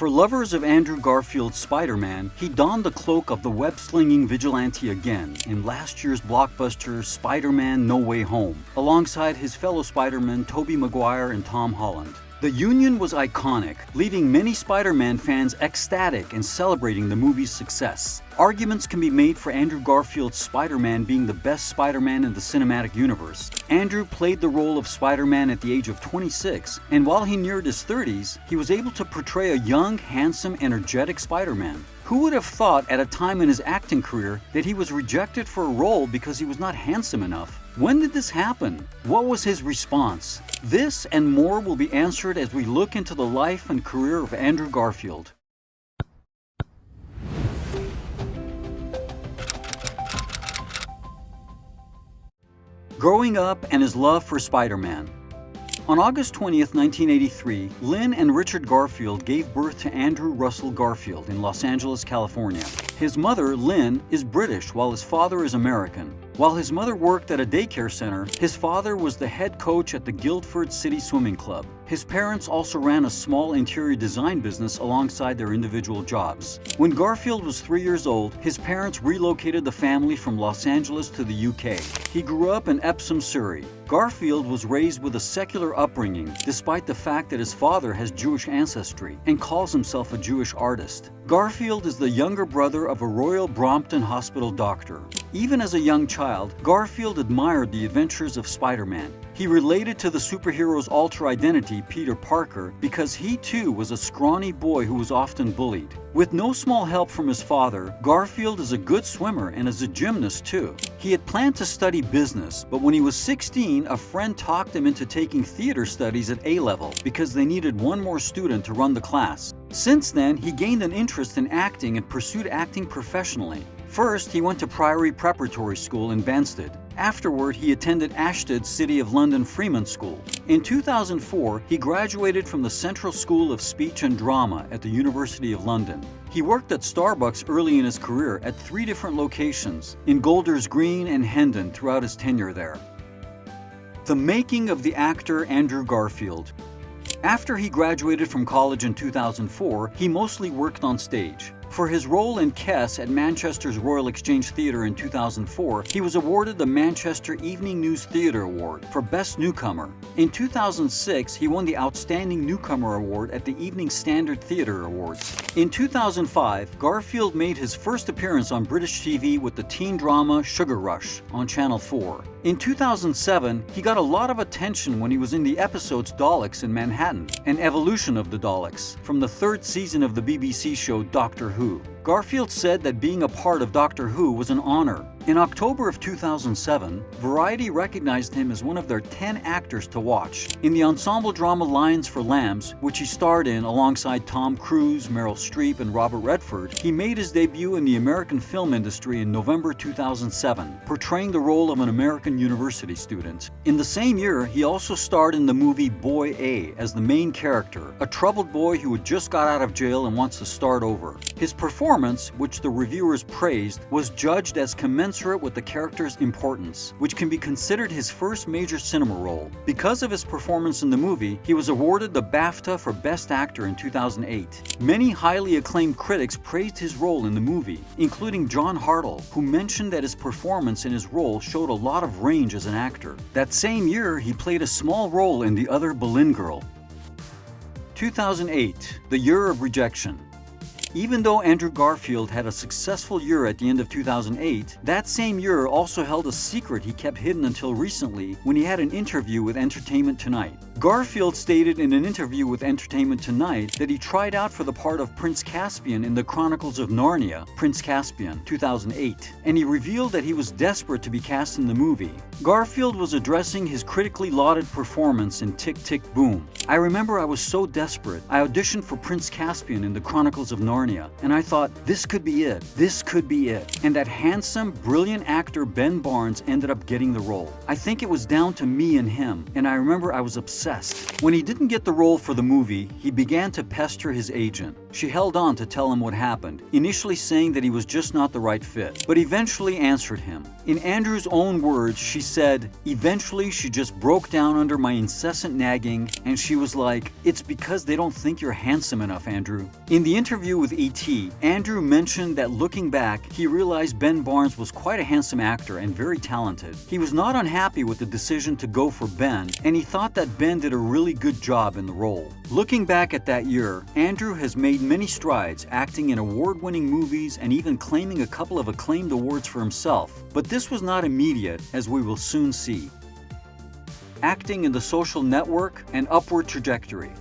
For lovers of Andrew Garfield's Spider-Man, he donned the cloak of the web-slinging vigilante again in last year's blockbuster Spider-Man No Way Home, alongside his fellow Spider-Men Tobey Maguire and Tom Holland. The union was iconic, leaving many Spider-Man fans ecstatic and celebrating the movie's success. Arguments can be made for Andrew Garfield's Spider-Man being the best Spider-Man in the cinematic universe. Andrew played the role of Spider-Man at the age of 26, and while he neared his 30s, he was able to portray a young, handsome, energetic Spider-Man. Who would have thought at a time in his acting career that he was rejected for a role because he was not handsome enough? When did this happen? What was his response? This and more will be answered as we look into the life and career of Andrew Garfield. Growing up and his love for Spider-Man. On August 20th, 1983, Lynn and Richard Garfield gave birth to Andrew Russell Garfield in Los Angeles, California. His mother, Lynn, is British while his father is American. While his mother worked at a daycare center, his father was the head coach at the Guildford City Swimming Club. His parents also ran a small interior design business alongside their individual jobs. When Garfield was 3 years old, his parents relocated the family from Los Angeles to the UK. He grew up in Epsom, Surrey. Garfield was raised with a secular upbringing, despite the fact that his father has Jewish ancestry and calls himself a Jewish artist. Garfield is the younger brother of a Royal Brompton Hospital doctor. Even as a young child, Garfield admired the adventures of Spider-Man. He related to the superhero's alter identity, Peter Parker, because he too was a scrawny boy who was often bullied. With no small help from his father, Garfield is a good swimmer and is a gymnast too. He had planned to study business, but when he was 16, a friend talked him into taking theater studies at A-level because they needed one more student to run the class. Since then, he gained an interest in acting and pursued acting professionally. First, he went to Priory Preparatory School in Banstead. Afterward, he attended Ashtead City of London Freeman School. In 2004, he graduated from the Central School of Speech and Drama at the University of London. He worked at Starbucks early in his career at 3 different locations, in Golders Green and Hendon, throughout his tenure there. The making of the actor Andrew Garfield. After he graduated from college in 2004, he mostly worked on stage. For his role in Kess at Manchester's Royal Exchange Theatre in 2004, he was awarded the Manchester Evening News Theatre Award for Best Newcomer. In 2006, he won the Outstanding Newcomer Award at the Evening Standard Theatre Awards. In 2005, Garfield made his first appearance on British TV with the teen drama Sugar Rush on Channel 4. In 2007, he got a lot of attention when he was in the episodes Daleks in Manhattan, an evolution of the Daleks, from the 3rd season of the BBC show Doctor Who. Garfield said that being a part of Doctor Who was an honor. In October of 2007, Variety recognized him as one of their 10 actors to watch. In the ensemble drama Lions for Lambs, which he starred in alongside Tom Cruise, Meryl Streep, and Robert Redford, he made his debut in the American film industry in November 2007, portraying the role of an American university student. In the same year, he also starred in the movie Boy A as the main character, a troubled boy who had just got out of jail and wants to start over. His performance, which the reviewers praised, was judged as commensurate with the character's importance, which can be considered his first major cinema role. Because of his performance in the movie, he was awarded the BAFTA for Best Actor in 2008. Many highly acclaimed critics praised his role in the movie, including John Hartle, who mentioned that his performance in his role showed a lot of range as an actor. That same year, he played a small role in The Other Boleyn Girl. 2008, the year of rejection. Even though Andrew Garfield had a successful year at the end of 2008, that same year also held a secret he kept hidden until recently when he had an interview with Entertainment Tonight. Garfield stated in an interview with Entertainment Tonight that he tried out for the part of Prince Caspian in The Chronicles of Narnia, Prince Caspian, 2008, and he revealed that he was desperate to be cast in the movie. Garfield was addressing his critically lauded performance in Tick, Tick, Boom. "I remember I was so desperate. I auditioned for Prince Caspian in The Chronicles of Narnia, and I thought, this could be it. This could be it." And that handsome, brilliant actor Ben Barnes ended up getting the role. "I think it was down to me and him, and I remember I was obsessed." When he didn't get the role for the movie, he began to pester his agent. She held on to tell him what happened, initially saying that he was just not the right fit, but eventually answered him. In Andrew's own words, she said, "Eventually she just broke down under my incessant nagging, and she was like, 'It's because they don't think you're handsome enough, Andrew.'" In the interview with ET, Andrew mentioned that looking back, he realized Ben Barnes was quite a handsome actor and very talented. He was not unhappy with the decision to go for Ben, and he thought that Ben did a really good job in the role. Looking back at that year, Andrew has made many strides, acting in award-winning movies and even claiming a couple of acclaimed awards for himself. But this was not immediate, as we will soon see. Acting in The Social Network and Upward Trajectory.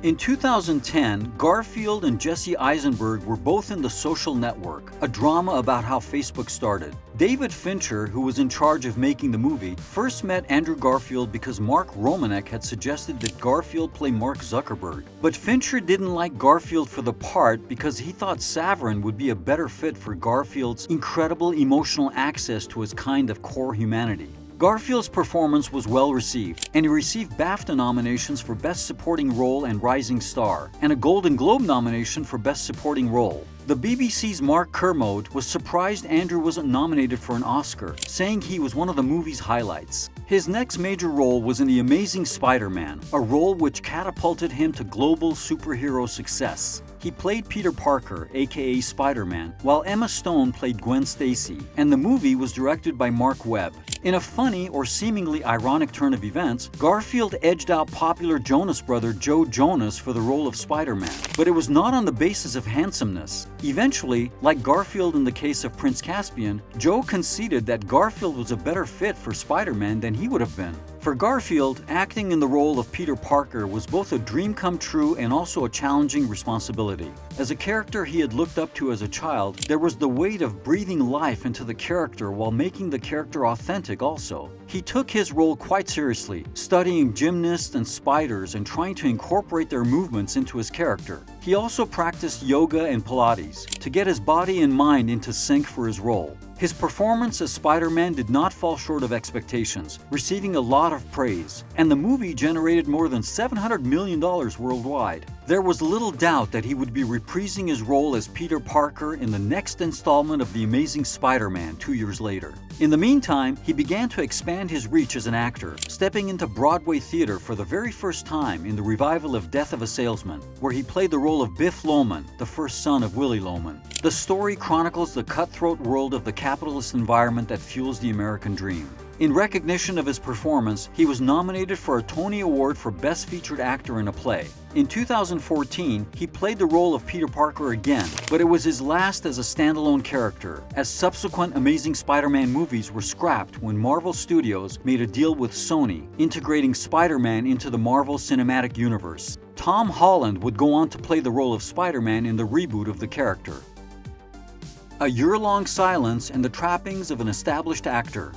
In 2010, Garfield and Jesse Eisenberg were both in The Social Network, a drama about how Facebook started. David Fincher, who was in charge of making the movie, first met Andrew Garfield because Mark Romanek had suggested that Garfield play Mark Zuckerberg. But Fincher didn't like Garfield for the part because he thought Saverin would be a better fit for Garfield's incredible emotional access to his kind of core humanity. Garfield's performance was well received, and he received BAFTA nominations for Best Supporting Role and Rising Star, and a Golden Globe nomination for Best Supporting Role. The BBC's Mark Kermode was surprised Andrew wasn't nominated for an Oscar, saying he was one of the movie's highlights. His next major role was in The Amazing Spider-Man, a role which catapulted him to global superhero success. He played Peter Parker, aka Spider-Man, while Emma Stone played Gwen Stacy, and the movie was directed by Mark Webb. In a funny or seemingly ironic turn of events, Garfield edged out popular Jonas brother Joe Jonas for the role of Spider-Man, but it was not on the basis of handsomeness. Eventually, like Garfield in the case of Prince Caspian, Joe conceded that Garfield was a better fit for Spider-Man than he would have been. For Garfield, acting in the role of Peter Parker was both a dream come true and also a challenging responsibility. As a character he had looked up to as a child, there was the weight of breathing life into the character while making the character authentic also. He took his role quite seriously, studying gymnasts and spiders and trying to incorporate their movements into his character. He also practiced yoga and Pilates to get his body and mind into sync for his role. His performance as Spider-Man did not fall short of expectations, receiving a lot of praise, and the movie generated more than $700 million worldwide. There was little doubt that he would be reprising his role as Peter Parker in the next installment of The Amazing Spider-Man 2 years later. In the meantime, he began to expand his reach as an actor, stepping into Broadway theater for the very first time in the revival of Death of a Salesman, where he played the role of Biff Loman, the first son of Willie Loman. The story chronicles the cutthroat world of the capitalist environment that fuels the American dream. In recognition of his performance, he was nominated for a Tony Award for Best Featured Actor in a Play. In 2014, he played the role of Peter Parker again, but it was his last as a standalone character, as subsequent Amazing Spider-Man movies were scrapped when Marvel Studios made a deal with Sony, integrating Spider-Man into the Marvel Cinematic Universe. Tom Holland would go on to play the role of Spider-Man in the reboot of the character. A year-long silence and the trappings of an established actor.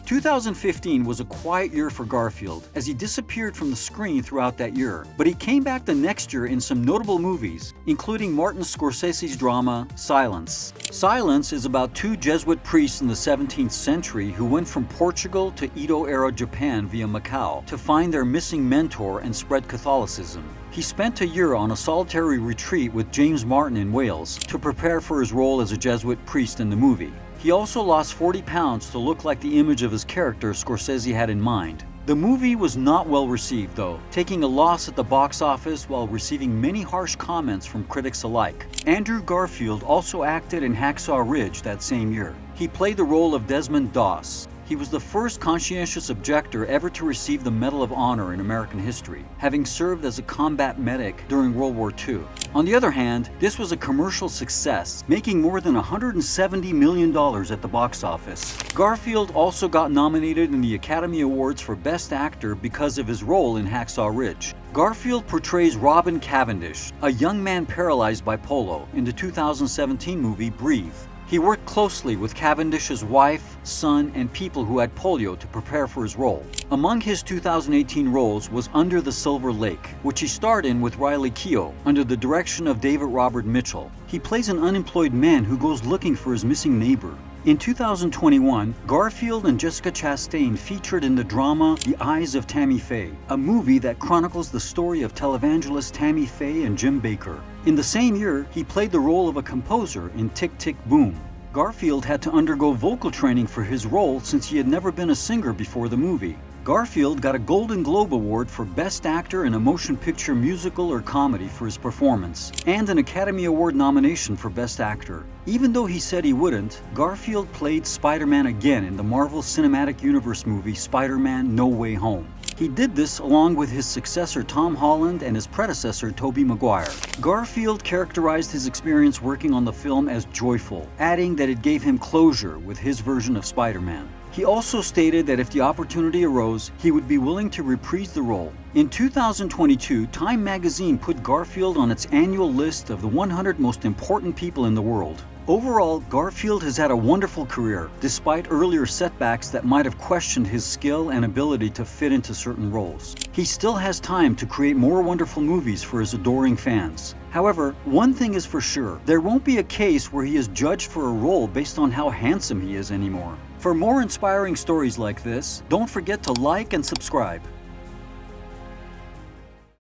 2015 was a quiet year for Garfield, as he disappeared from the screen throughout that year, but he came back the next year in some notable movies, including Martin Scorsese's drama, Silence. Silence is about two Jesuit priests in the 17th century who went from Portugal to Edo-era Japan via Macau to find their missing mentor and spread Catholicism. He spent a year on a solitary retreat with James Martin in Wales to prepare for his role as a Jesuit priest in the movie. He also lost 40 pounds to look like the image of his character Scorsese had in mind. The movie was not well received though, taking a loss at the box office while receiving many harsh comments from critics alike. Andrew Garfield also acted in Hacksaw Ridge that same year. He played the role of Desmond Doss. He was the first conscientious objector ever to receive the Medal of Honor in American history, having served as a combat medic during World War II. On the other hand, this was a commercial success, making more than $170 million at the box office. Garfield also got nominated in the Academy Awards for Best Actor because of his role in Hacksaw Ridge. Garfield portrays Robin Cavendish, a young man paralyzed by polio, in the 2017 movie Breathe. He worked closely with Cavendish's wife, son, and people who had polio to prepare for his role. Among his 2018 roles was Under the Silver Lake, which he starred in with Riley Keough, under the direction of David Robert Mitchell. He plays an unemployed man who goes looking for his missing neighbor. In 2021, Garfield and Jessica Chastain featured in the drama The Eyes of Tammy Faye, a movie that chronicles the story of televangelist Tammy Faye and Jim Bakker. In the same year, he played the role of a composer in Tick, Tick, Boom. Garfield had to undergo vocal training for his role since he had never been a singer before the movie. Garfield got a Golden Globe Award for Best Actor in a Motion Picture Musical or Comedy for his performance, and an Academy Award nomination for Best Actor. Even though he said he wouldn't, Garfield played Spider-Man again in the Marvel Cinematic Universe movie Spider-Man: No Way Home. He did this along with his successor Tom Holland and his predecessor Tobey Maguire. Garfield characterized his experience working on the film as joyful, adding that it gave him closure with his version of Spider-Man. He also stated that if the opportunity arose, he would be willing to reprise the role. In 2022, Time magazine put Garfield on its annual list of the 100 most important people in the world. Overall, Garfield has had a wonderful career, despite earlier setbacks that might have questioned his skill and ability to fit into certain roles. He still has time to create more wonderful movies for his adoring fans. However, one thing is for sure, there won't be a case where he is judged for a role based on how handsome he is anymore. For more inspiring stories like this, don't forget to like and subscribe.